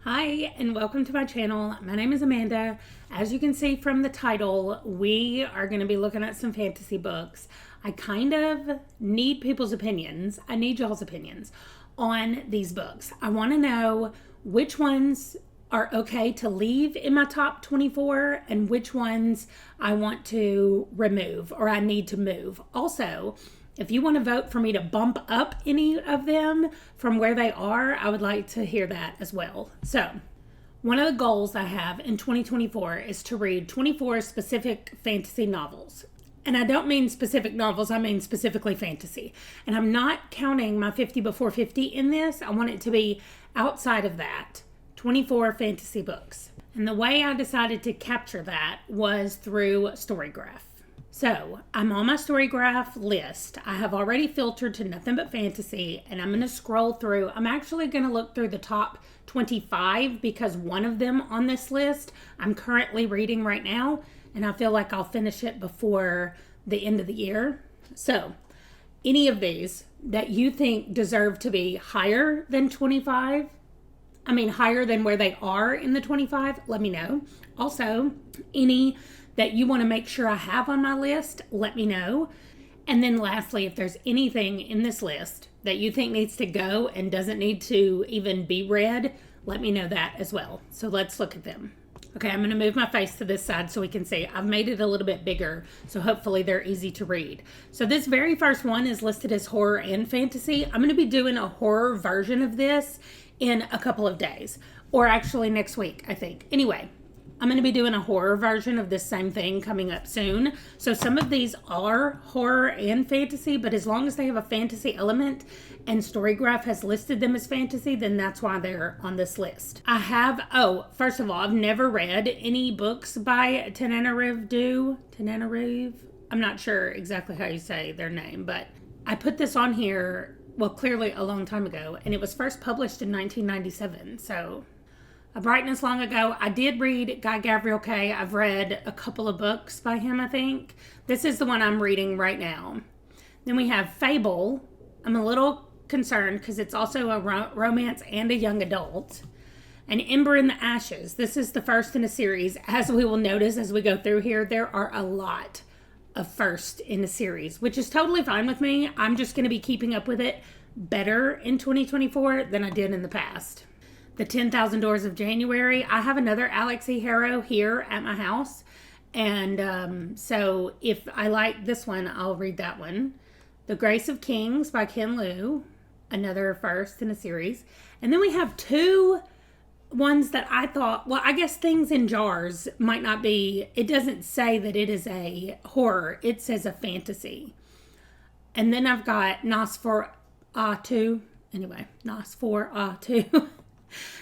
Hi, and welcome to my channel. My name is Amanda. As you can see from the title, we are going to be looking at some fantasy books. I kind of need people's opinions. I need y'all's opinions on these books. I want to know which ones are okay to leave in my top 24 and which ones I want to remove or I need to move. Also, if you want to vote for me to bump up any of them from where they are, I would like to hear that as well. So, one of the goals I have in 2024 is to read 24 specific fantasy novels. And I don't mean specific novels, I mean specifically fantasy. And I'm not counting my 50 before 50 in this. I want it to be outside of that, 24 fantasy books. And the way I decided to capture that was through storygraph. So, I'm on my storygraph list. I have already filtered to nothing but fantasy, and I'm going to scroll through. I'm actually going to look through the top 25 because one of them on this list I'm currently reading right now, and I feel like I'll finish it before the end of the year. So, any of these that you think deserve to be higher than 25, higher than where they are in the 25, let me know. Also, any that you want to make sure I have on my list, let me know. And then lastly, if there's anything in this list that you think needs to go and doesn't need to even be read, let me know that as well. So let's look at them. Okay, I'm going to move my face to this side so we can see. I've made it a little bit bigger, so hopefully they're easy to read. So this very first one is listed as horror and fantasy. I'm going to be doing a horror version of this in a couple of days, or actually next week, I think. Anyway, I'm going to be doing a horror version of this same thing coming up soon. So some of these are horror and fantasy, but as long as they have a fantasy element and Storygraph has listed them as fantasy, then that's why they're on this list. First of all, I've never read any books by Tananarive. I'm not sure exactly how you say their name, but I put this on here, clearly a long time ago, and it was first published in 1997, so a brightness long ago. I did read Guy Gavriel Kay. I've read a couple of books by him, I think. This is the one I'm reading right now. Then we have Fable. I'm a little concerned because it's also a romance and a young adult. And Ember in the Ashes. This is the first in a series. As we will notice as we go through here, there are a lot of first in a series, which is totally fine with me. I'm just going to be keeping up with it better in 2024 than I did in the past. The 10,000 Doors of January. I have another Alex E. Harrow here at my house. And so if I like this one, I'll read that one. The Grace of Kings by Ken Liu. Another first in a series. And then we have two ones that I thought, I guess Things in Jars might not be, it doesn't say that it is a horror. It says a fantasy. And then I've got Nosferatu. Anyway, Nosferatu.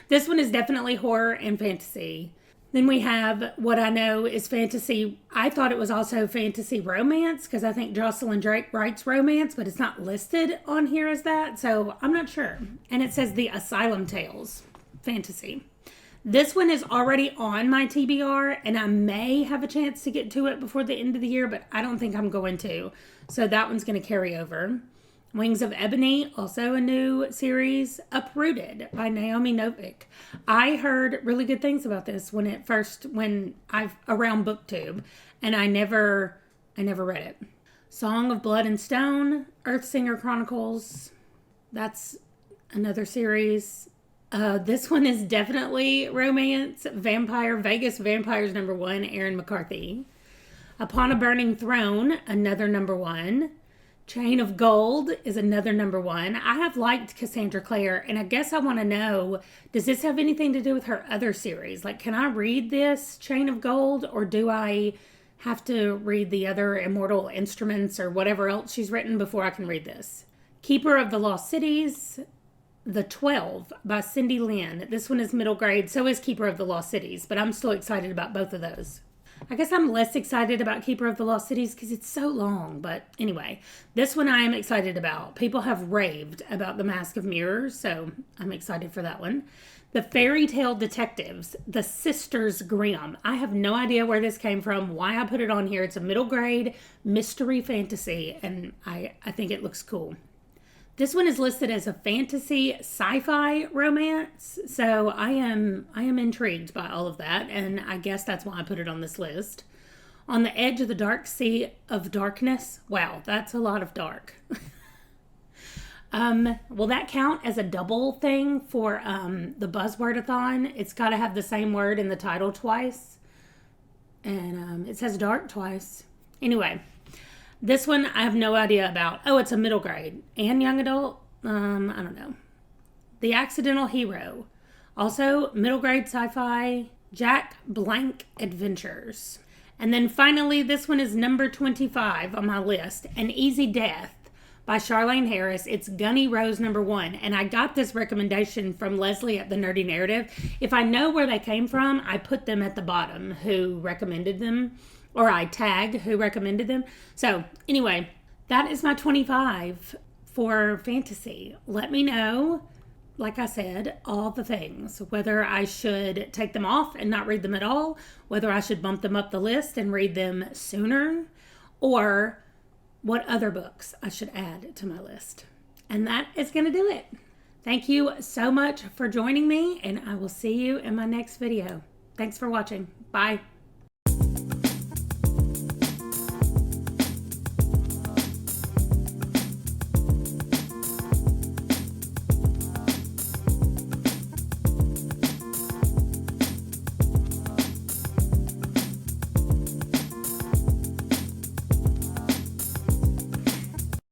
This one is definitely horror and fantasy. Then we have what I know is fantasy. I thought it was also fantasy romance because I think Jocelyn Drake writes romance, but it's not listed on here as that, so I'm not sure. And it says The Asylum Tales, fantasy. This one is already on my TBR, and I may have a chance to get to it before the end of the year, but I don't think I'm going to. So that one's going to carry over. Wings of Ebony, also a new series. Uprooted by Naomi Novik. I heard really good things about this when I've around BookTube, and I never read it. Song of Blood and Stone, Earthsinger Chronicles. That's another series. This one is definitely romance. Vegas Vampires #1, Aaron McCarthy. Upon a Burning Throne, another #1. Chain of Gold is another #1. I have liked Cassandra Clare, and I guess I want to know, does this have anything to do with her other series? Like, can I read this Chain of Gold, or do I have to read the other Immortal Instruments or whatever else she's written before I can read this? Keeper of the Lost Cities, The 12 by Cindy Lynn. This one is middle grade, so is Keeper of the Lost Cities, but I'm still excited about both of those. I guess I'm less excited about Keeper of the Lost Cities because it's so long. But anyway, this one I am excited about. People have raved about The Mask of Mirrors, so I'm excited for that one. The Fairy Tale Detectives, The Sisters Grimm. I have no idea where this came from, why I put it on here. It's a middle grade mystery fantasy, and I think it looks cool. This one is listed as a fantasy sci-fi romance, so I am intrigued by all of that, and I guess that's why I put it on this list. On the Edge of the Dark Sea of Darkness. Wow, that's a lot of dark. Will that count as a double thing for the Buzzwordathon? It's got to have the same word in the title twice, and it says dark twice. Anyway. This one I have no idea about. Oh, it's a middle grade and young adult. I don't know. The Accidental Hero. Also, middle grade sci-fi. Jack Blank Adventures. And then finally, this one is number 25 on my list. An Easy Death by Charlene Harris. It's Gunny Rose #1. And I got this recommendation from Leslie at the Nerdy Narrative. If I know where they came from, I put them at the bottom who recommended them. Or I tag who recommended them. So anyway, that is my 25 for fantasy. Let me know, like I said, all the things. Whether I should take them off and not read them at all. Whether I should bump them up the list and read them sooner. Or what other books I should add to my list. And that is going to do it. Thank you so much for joining me. And I will see you in my next video. Thanks for watching. Bye.